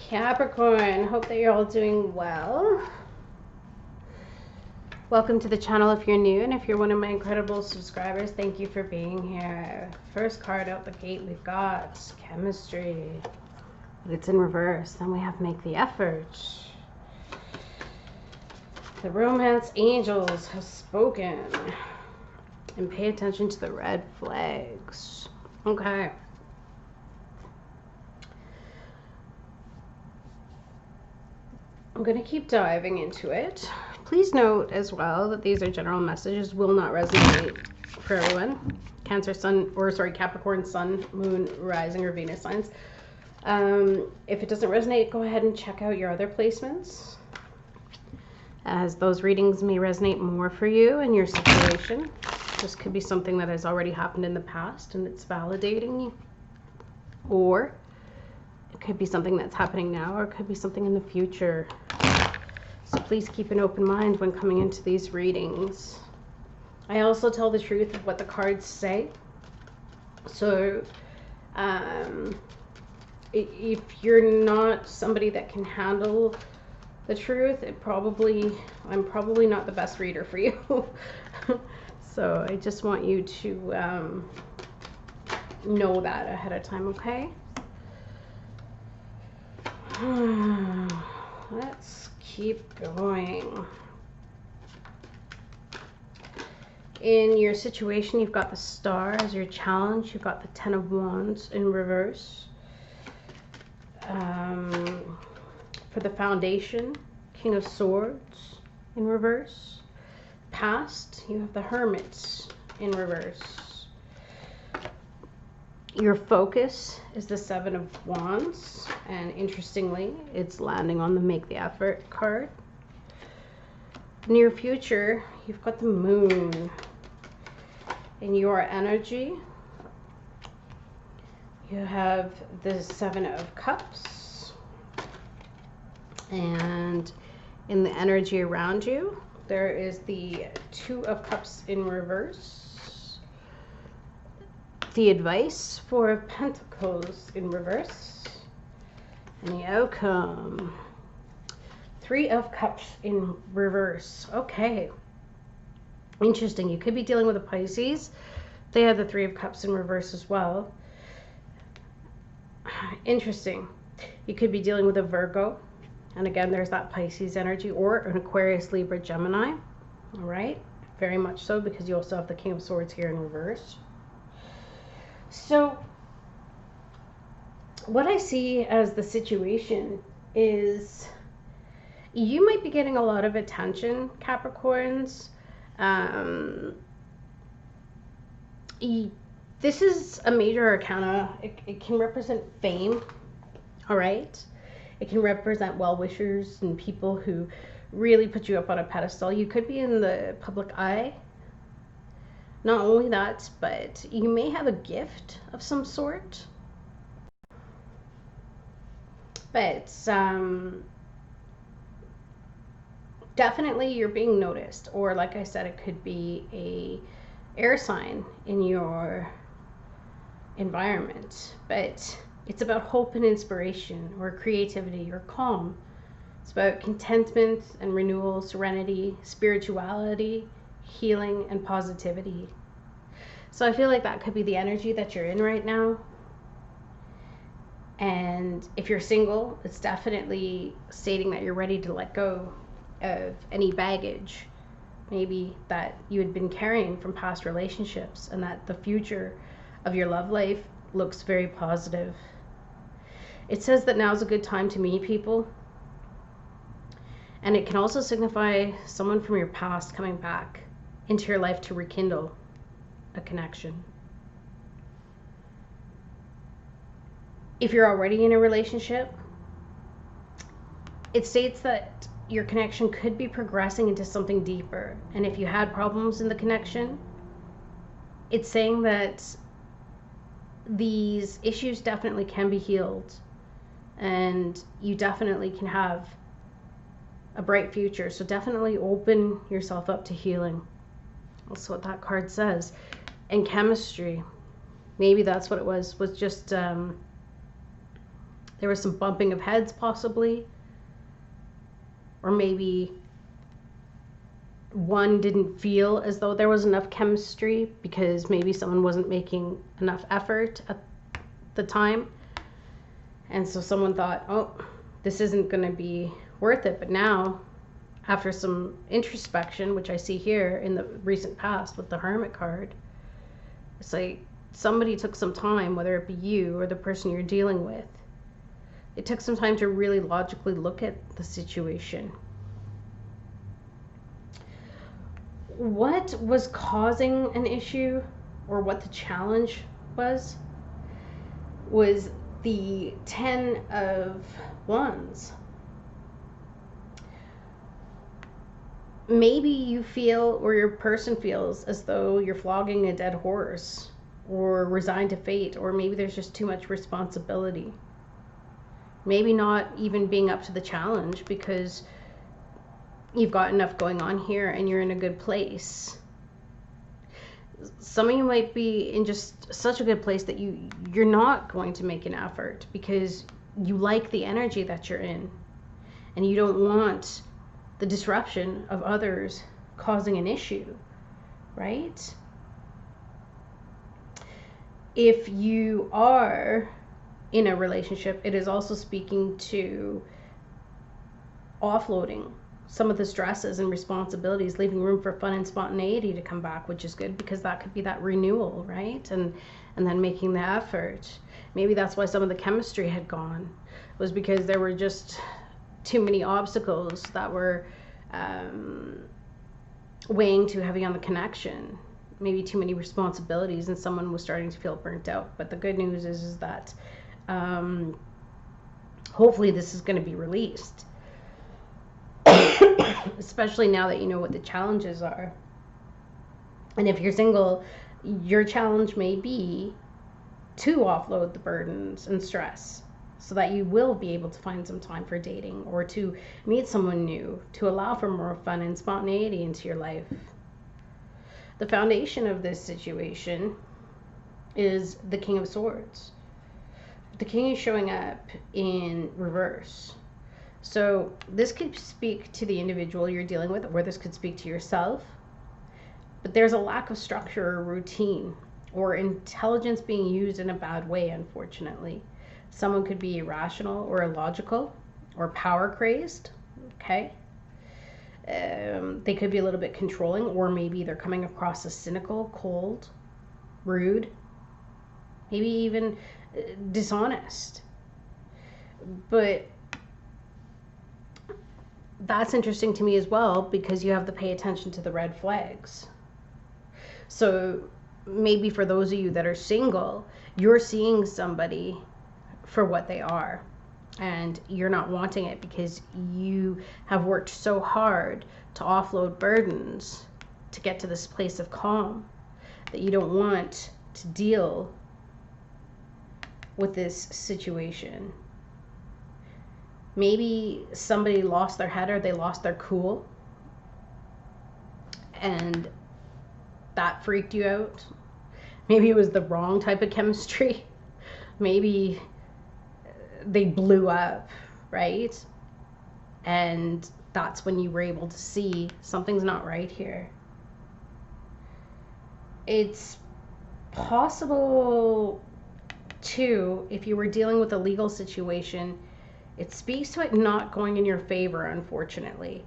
Capricorn, hope that you're all doing well. Welcome to the channel if you're new, and if you're one of my incredible subscribers, thank you for being here. First card out the gate, we've got chemistry. It's in reverse. Then we have make the effort. The romance angels have spoken. And pay attention to the red flags. Okay. I'm going to keep diving into it. Please note as well that these are general messages, will not resonate for everyone. Capricorn, Sun, Moon, Rising, or Venus signs. If it doesn't resonate, go ahead and check out your other placements, as those readings may resonate more for you and your situation. This could be something that has already happened in the past and it's validating you. Or it could be something that's happening now, or it could be something in the future. So please keep an open mind when coming into these readings. I also tell the truth of what the cards say. So if you're not somebody that can handle the truth, I'm probably not the best reader for you. So I just want you to know that ahead of time, okay? Let's keep going. In your situation, you've got the Star as your challenge. You've got the Ten of Wands in reverse. For the foundation, King of Swords in reverse. Past, you have the Hermit in reverse. Your focus is the Seven of Wands, and interestingly, it's landing on the Make the Effort card. Near future, you've got the Moon. In your energy, you have the Seven of Cups, and in the energy around you, there is the Two of Cups in reverse. The advice, Four of Pentacles in reverse. And the outcome, Three of Cups in reverse. Okay. Interesting. You could be dealing with a Pisces. They have the Three of Cups in reverse as well. Interesting. You could be dealing with a Virgo. And again, there's that Pisces energy, or an Aquarius, Libra, Gemini. All right. Very much so, because you also have the King of Swords here in reverse. So what I see as the situation is you might be getting a lot of attention, Capricorns. This is a major arcana. It can represent fame. All right. It can represent well-wishers and people who really put you up on a pedestal. You could be in the public eye. Not only that, but you may have a gift of some sort. But definitely you're being noticed. Or like I said, it could be a air sign in your environment. But it's about hope and inspiration, or creativity, or calm. It's about contentment and renewal, serenity, spirituality, healing, and positivity. So I feel like that could be the energy that you're in right now. And if you're single, it's definitely stating that you're ready to let go of any baggage, maybe that you had been carrying from past relationships, and that the future of your love life looks very positive. It says that now's a good time to meet people. And it can also signify someone from your past coming back into your life to rekindle a connection. If you're already in a relationship, it states that your connection could be progressing into something deeper. And if you had problems in the connection, it's saying that these issues definitely can be healed, and you definitely can have a bright future. So definitely open yourself up to healing. That's what that card says. And chemistry, maybe that's what it was just There was some bumping of heads possibly. Or maybe one didn't feel as though there was enough chemistry because maybe someone wasn't making enough effort at the time. And so someone thought, oh, this isn't going to be worth it. But now, after some introspection, which I see here in the recent past with the Hermit card, it's like somebody took some time, whether it be you or the person you're dealing with. It took some time to really logically look at the situation. What was causing an issue, or what the challenge was the 10 of Wands. Maybe you feel, or your person feels, as though you're flogging a dead horse, or resigned to fate, or maybe there's just too much responsibility. Maybe not even being up to the challenge because you've got enough going on here and you're in a good place. Some of you might be in just such a good place that you're not going to make an effort because you like the energy that you're in and you don't want the disruption of others causing an issue, right? If you are in a relationship, it is also speaking to offloading some of the stresses and responsibilities, leaving room for fun and spontaneity to come back, which is good because that could be that renewal, right? And then making the effort. Maybe that's why some of the chemistry had gone, was because there were just too many obstacles that were weighing too heavy on the connection. Maybe too many responsibilities and someone was starting to feel burnt out. But the good news is that hopefully this is going to be released. Especially now that you know what the challenges are. And if you're single, your challenge may be to offload the burdens and stress so that you will be able to find some time for dating or to meet someone new, to allow for more fun and spontaneity into your life. The foundation of this situation is the King of Swords. The King is showing up in reverse. So this could speak to the individual you're dealing with, or this could speak to yourself. But there's a lack of structure or routine, or intelligence being used in a bad way, unfortunately. Someone could be irrational or illogical or power crazed, okay? They could be a little bit controlling, or maybe they're coming across as cynical, cold, rude, maybe even dishonest. But that's interesting to me as well because you have to pay attention to the red flags. So maybe for those of you that are single, you're seeing somebody for what they are and you're not wanting it because you have worked so hard to offload burdens to get to this place of calm that you don't want to deal with this situation. Maybe somebody lost their head or they lost their cool and that freaked you out. Maybe it was the wrong type of chemistry. Maybe they blew up, right? And that's when you were able to see something's not right here. It's possible too, if you were dealing with a legal situation, it speaks to it not going in your favor, unfortunately.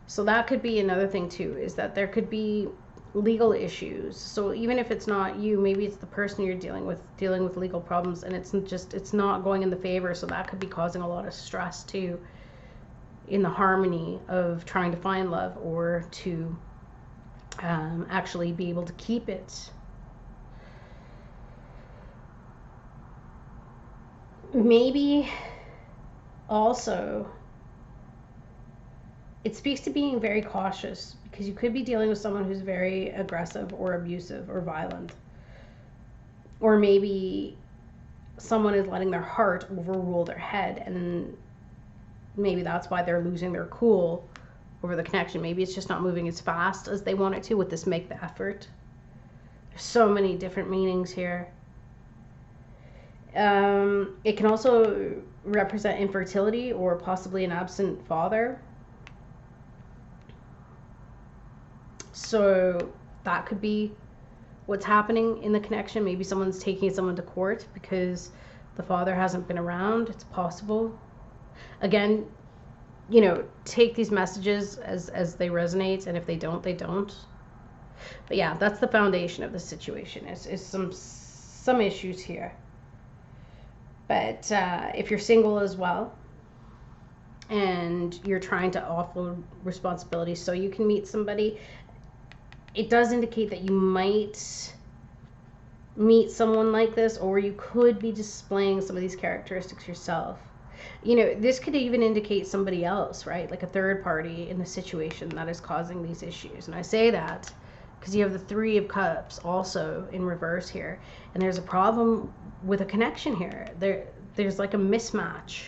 So that could be another thing too, is that there could be legal issues. So even if it's not you, maybe it's the person you're dealing with legal problems, and it's not going in the favor. So that could be causing a lot of stress too in the harmony of trying to find love or to actually be able to keep it. Maybe also it speaks to being very cautious because you could be dealing with someone who's very aggressive or abusive or violent. Or maybe someone is letting their heart overrule their head, and maybe that's why they're losing their cool over the connection. Maybe it's just not moving as fast as they want it to with this make the effort. There's so many different meanings here. It can also represent infertility or possibly an absent father. So that could be what's happening in the connection. Maybe someone's taking someone to court because the father hasn't been around. It's possible. Again, you know, take these messages as they resonate, and if they don't, they don't. But yeah, that's the foundation of the situation. Is some issues here. But if you're single as well, and you're trying to offload responsibilities so you can meet somebody, it does indicate that you might meet someone like this, or you could be displaying some of these characteristics yourself. You know, this could even indicate somebody else, right? Like a third party in the situation that is causing these issues. And I say that because you have the Three of Cups also in reverse here. And there's a problem with a connection here. There's like a mismatch.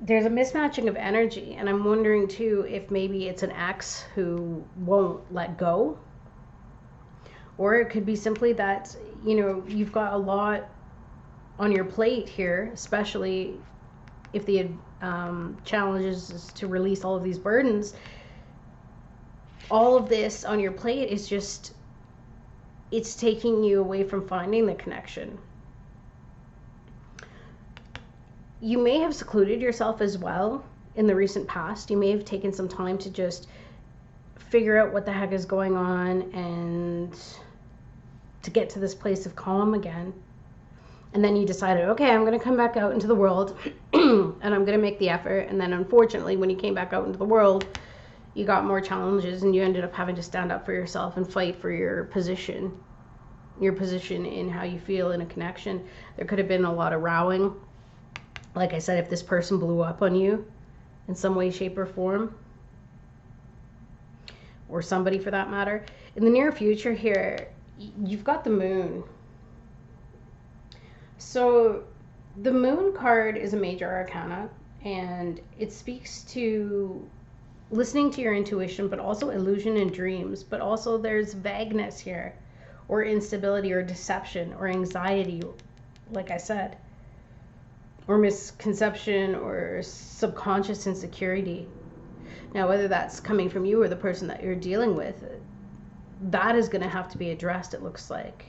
There's a mismatching of energy. And I'm wondering too if maybe it's an ex who won't let go. Or it could be simply that, you know, you've got a lot on your plate here, especially if the challenge is to release all of these burdens. All of this on your plate is just, it's taking you away from finding the connection. You may have secluded yourself as well in the recent past. You may have taken some time to just figure out what the heck is going on and to get to this place of calm again. And then you decided, okay, I'm going to come back out into the world and I'm going to make the effort. And then unfortunately, when you came back out into the world, you got more challenges and you ended up having to stand up for yourself and fight for your position in how you feel in a connection. There could have been a lot of rowing. Like I said, if this person blew up on you in some way, shape, or form, or somebody for that matter. In the near future here, you've got the Moon. So the Moon card is a major arcana, and it speaks to listening to your intuition, but also illusion and dreams. But also there's vagueness here, or instability, or deception, or anxiety, like I said, or misconception, or subconscious insecurity. Now, whether that's coming from you or the person that you're dealing with, that is going to have to be addressed, it looks like.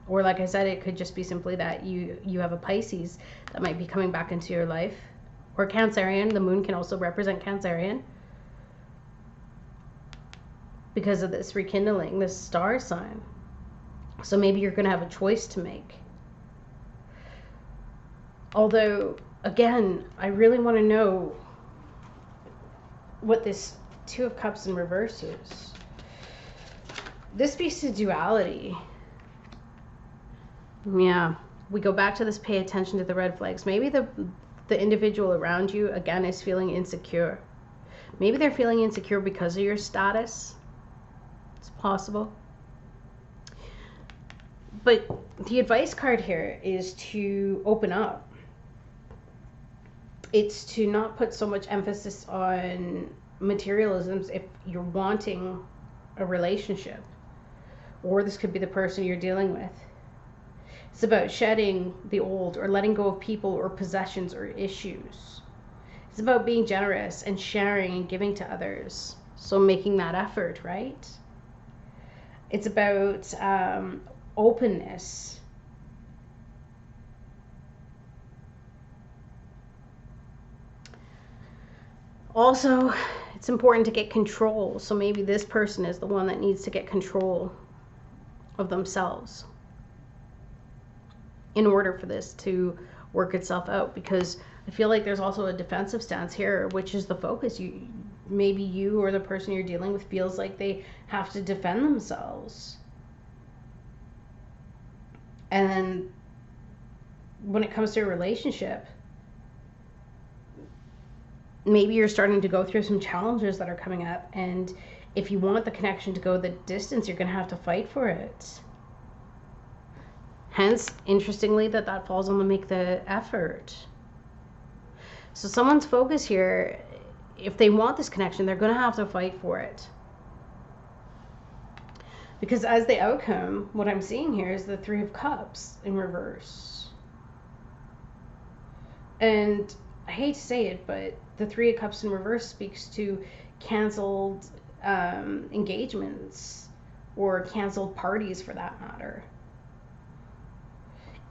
Or like I said, it could just be simply that you have a Pisces that might be coming back into your life. Or Cancerian. The Moon can also represent Cancerian. Because of this rekindling, this star sign. So maybe you're going to have a choice to make. Although, again, I really want to know what this Two of Cups in reverse is. This speaks to duality. Yeah, we go back to this, pay attention to the red flags. Maybe the individual around you, again, is feeling insecure. Maybe they're feeling insecure because of your status. It's possible. But the advice card here is to open up. It's to not put so much emphasis on materialisms if you're wanting a relationship. Or this could be the person you're dealing with. It's about shedding the old, or letting go of people or possessions or issues. It's about being generous and sharing and giving to others. So making that effort, right? It's about openness. Also, it's important to get control. So maybe this person is the one that needs to get control of themselves in order for this to work itself out, because I feel like there's also a defensive stance here, which is the focus. Maybe you or the person you're dealing with feels like they have to defend themselves. And then when it comes to a relationship, maybe you're starting to go through some challenges that are coming up, and if you want the connection to go the distance, you're going to have to fight for it. Hence, interestingly, that falls on to make the effort. So someone's focus here, if they want this connection, they're going to have to fight for it. Because as the outcome, what I'm seeing here is the Three of Cups in reverse. And I hate to say it, but the Three of Cups in reverse speaks to canceled engagements or canceled parties for that matter.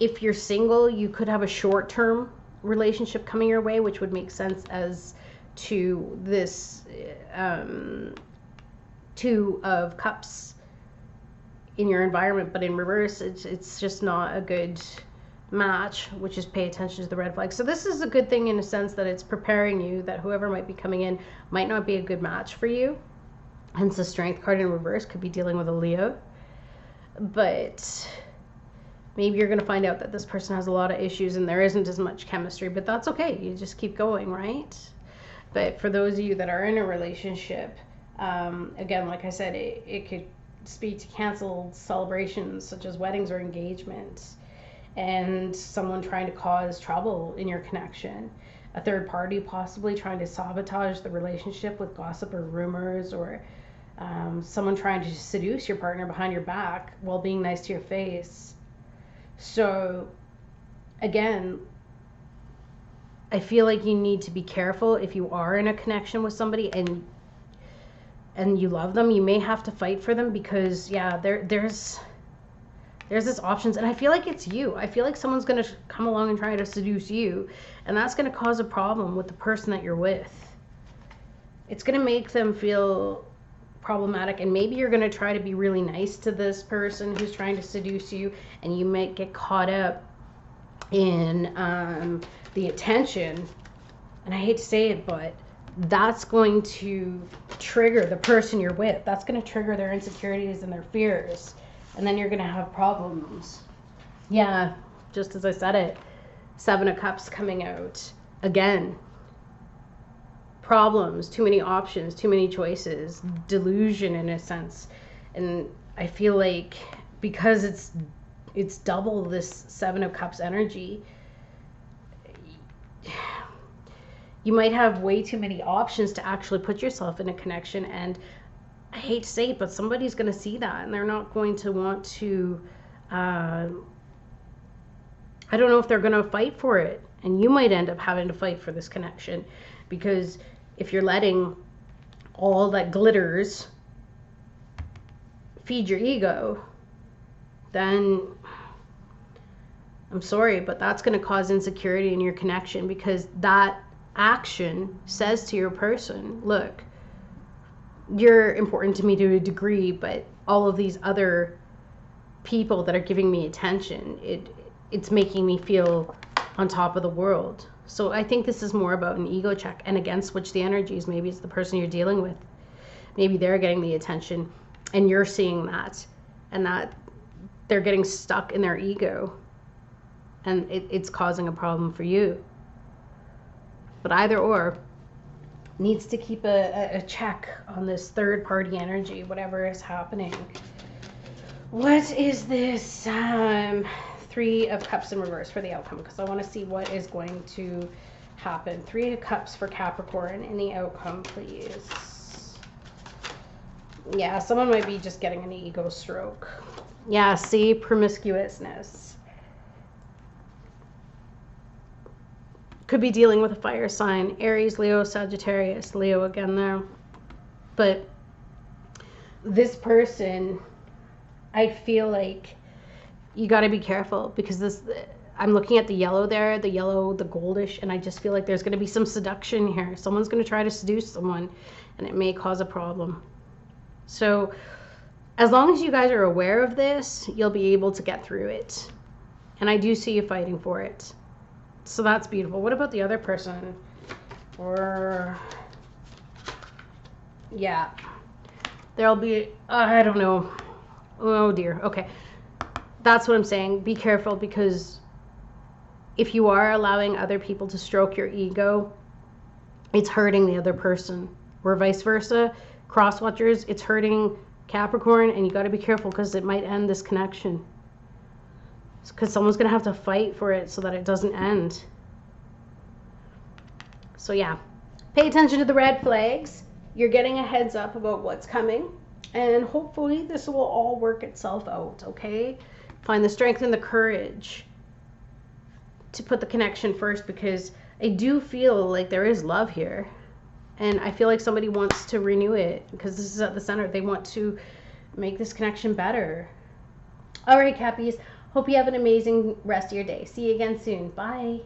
If you're single, you could have a short-term relationship coming your way, which would make sense as to this Two of Cups in your environment, but in reverse, it's just not a good match, which is pay attention to the red flag. So this is a good thing in a sense that it's preparing you that whoever might be coming in might not be a good match for you. Hence the Strength card in reverse could be dealing with a Leo. But maybe you're going to find out that this person has a lot of issues and there isn't as much chemistry, but that's okay. You just keep going, right? But for those of you that are in a relationship, again, like I said, it could speak to canceled celebrations such as weddings or engagements, and someone trying to cause trouble in your connection. A third party possibly trying to sabotage the relationship with gossip or rumors, or someone trying to seduce your partner behind your back while being nice to your face. So again, I feel like you need to be careful if you are in a connection with somebody and you love them. You may have to fight for them because there's this options, and I feel like it's you. I feel like someone's going to come along and try to seduce you, and that's going to cause a problem with the person that you're with. It's going to make them feel problematic, and maybe you're going to try to be really nice to this person who's trying to seduce you, and you might get caught up in the attention, and I hate to say it, but that's going to trigger the person you're with. That's going to trigger their insecurities and their fears, and then you're going to have problems. Yeah, just as I said it, Seven of Cups coming out again. Problems, too many options, too many choices, delusion in a sense. And I feel like because it's double this Seven of Cups energy, you might have way too many options to actually put yourself in a connection. And I hate to say it, but somebody's going to see that and they're not going to want to, I don't know if they're going to fight for it. And you might end up having to fight for this connection, because if you're letting all that glitters feed your ego, then I'm sorry, but that's going to cause insecurity in your connection, because that action says to your person, look, you're important to me to a degree, but all of these other people that are giving me attention, it's making me feel on top of the world. So I think this is more about an ego check, and again, switch the energies. Maybe it's the person you're dealing with. Maybe they're getting the attention and you're seeing that, and that they're getting stuck in their ego, and it's causing a problem for you. But either or needs to keep a check on this third party energy, whatever is happening. What is this Three of Cups in reverse for the outcome? Because I want to see what is going to happen. Three of Cups for Capricorn in the outcome, please. Yeah, someone might be just getting an ego stroke. Yeah, see, promiscuousness. Could be dealing with a fire sign. Aries, Leo, Sagittarius. Leo again there. But this person, I feel like you got to be careful, because this, I'm looking at the yellow there, the yellow, the goldish, and I just feel like there's going to be some seduction here. Someone's going to try to seduce someone, and it may cause a problem. So as long as you guys are aware of this, you'll be able to get through it. And I do see you fighting for it. So that's beautiful. What about the other person? Or, yeah, there'll be, I don't know. Oh dear. Okay. That's what I'm saying. Be careful, because if you are allowing other people to stroke your ego, it's hurting the other person. Or vice versa. Cross watchers, it's hurting Capricorn, and you got to be careful, because it might end this connection. Because someone's going to have to fight for it so that it doesn't end. So yeah, pay attention to the red flags. You're getting a heads up about what's coming. And hopefully this will all work itself out, okay? Find the strength and the courage to put the connection first, because I do feel like there is love here. And I feel like somebody wants to renew it because this is at the center. They want to make this connection better. All right, Cappies. Hope you have an amazing rest of your day. See you again soon. Bye.